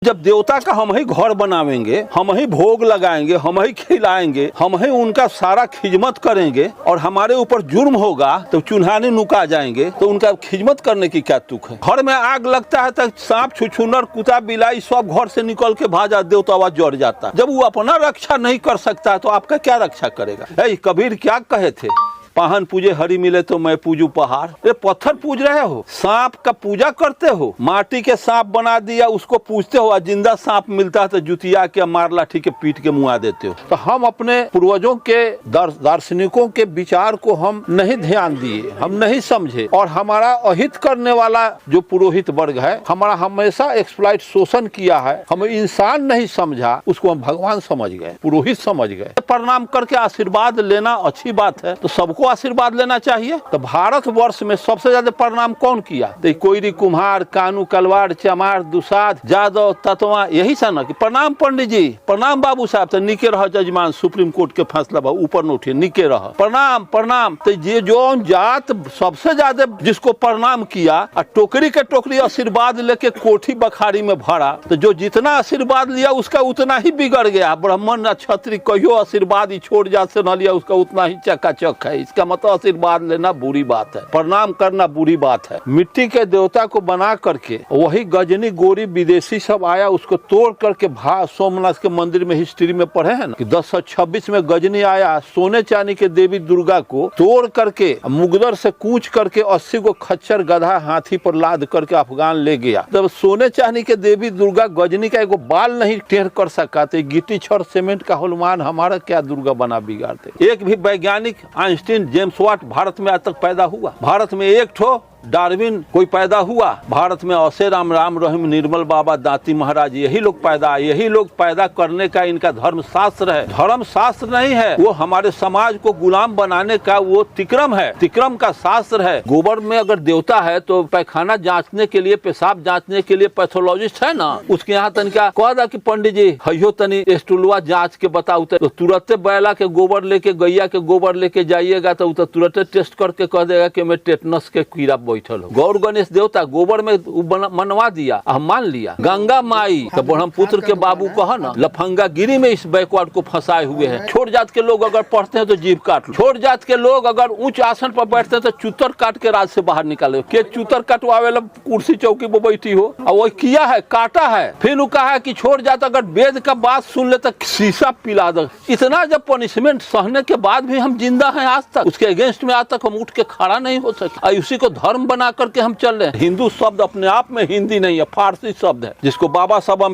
जब देवता का हम ही घर बनावेंगे, हम ही भोग लगाएंगे, हम ही खिलाएंगे, हम ही उनका सारा खिदमत करेंगे और हमारे ऊपर जुर्म होगा तो चुन्हाने नुका जाएंगे, तो उनका खिदमत करने की क्या तुक है। घर में आग लगता है तो सांप छुछुनर कुत्ता बिलाई सब घर से निकल के भाजा, देवता जड़ जाता है। जब वो अपना रक्षा नहीं कर सकता तो आपका क्या रक्षा करेगा। कबीर क्या कहे थे, पाहन पूजे हरि मिले तो मैं पूजू पहाड़। ये पत्थर पूज रहे हो, सांप का पूजा करते हो, माटी के सांप बना दिया उसको पूजते हो, जिंदा सांप मिलता है तो जुतिया के मार लाठी के पीट के मुआ देते हो। तो हम अपने पूर्वजों के दार्शनिकों के विचार को हम नहीं ध्यान दिए, हम नहीं समझे, और हमारा अहित करने वाला जो पुरोहित वर्ग है हमारा हमेशा एक्सप्लॉइट शोषण किया है। हम इंसान नहीं समझा, उसको हम भगवान समझ गए, पुरोहित समझ गए। प्रणाम करके आशीर्वाद लेना अच्छी बात है, तो सबको आशीर्वाद लेना चाहिए। तो भारत वर्ष में सबसे ज्यादा प्रणाम कौन किया, तो कोयरी कुम्हार, कानू कलवाड़, चमार, दुसाध, जादव, तत्वा, यही सा ना कि प्रणाम पंडित जी, प्रणाम बाबू साहब, तो निके रह जजमान, सुप्रीम कोर्ट के फैसला बा ऊपर न उठिए, निके रह, प्रणाम प्रणाम। तो ये जो जात सबसे ज्यादा जिसको प्रणाम किया और टोकरी के टोकरी आशीर्वाद लेके कोठी बखारी में भरा, तो जो जितना आशीर्वाद लिया उसका उतना ही बिगड़ गया। ब्राह्मण क्षत्रिय कहियो आशीर्वाद ही छोड़ जात से न लिया, उसका उतना ही चकाचक है। इसका मतलब आशीर्वाद लेना बुरी बात है, प्रणाम करना बुरी बात है। मिट्टी के देवता को बना करके वही गजनी गोरी विदेशी सब आया, उसको तोड़ करके सोमनाथ के मंदिर में हिस्ट्री में पढ़े हैं ना कि 1026 में गजनी आया, सोने चांदी के देवी दुर्गा को तोड़ करके मुगदर से कूच करके 80 को खच्चर गधा हाथी पर लाद करके अफगान ले गया। जब सोने चांदी के देवी दुर्गा गजनी का एगो बाल नहीं टेढ़ कर सका, तो गिट्टी छड़ सीमेंट का हनुमान हमारा क्या दुर्गा बना बिगाड़ते। एक भी वैज्ञानिक आइंस्टीन, जेम्स वाट भारत में आज तक पैदा हुआ? भारत में एक ठो डार्विन कोई पैदा हुआ? भारत में औसे राम रहीम, निर्मल बाबा, दाती महाराज, यही लोग पैदा, यही लोग पैदा करने का इनका धर्म शास्त्र है। धर्म शास्त्र नहीं है, वो हमारे समाज को गुलाम बनाने का वो तिक्रम है, तिक्रम का शास्त्र है। गोबर में अगर देवता है तो पैखाना जांचने के लिए, पेशाब जांचने के लिए पैथोलॉजिस्ट है ना, उसके यहाँ तनिका कह दा कि पंडित जी हयो तनी स्टूलवा जांच के बताऊ, तो तुरंत बैला के गोबर लेके, गैया के गोबर लेके जाइएगा तो तुरंत टेस्ट करके कह देगा कि मैं टेटनस के कीड़ा बैठल हो। गौर गणेश देवता गोबर में मनवा दिया, हम मान लिया। गंगा माई तो ब्रह्मपुत्र के बाबू कहा ना, लफंगा गिरी में इस बैकवर्ड को फंसाए हुए हैं। छोट जात के लोग अगर पढ़ते हैं तो जीभ काट लो, छोट जात के लोग अगर उच्च आसन पर बैठते हैं तो चूतर काट के राज से बाहर निकाले। के चूतर कटवावे कुर्सी चौकी पर बैठी हो, और वो किया है, काटा है। फिर वो कहा है कि छोट जात अगर वेद का बात सुन ले तो शीशा पिला दो। इतना जब पनिशमेंट सहने के बाद भी हम जिंदा हैं आज तक, उसके अगेंस्ट में आज तक हम उठ के खड़ा नहीं हो सके। उसी को धर्म बना करके हम चल रहे हैं। हिंदू शब्द अपने आप में हिंदी नहीं है, फारसी शब्द है, जिसको बाबा साहब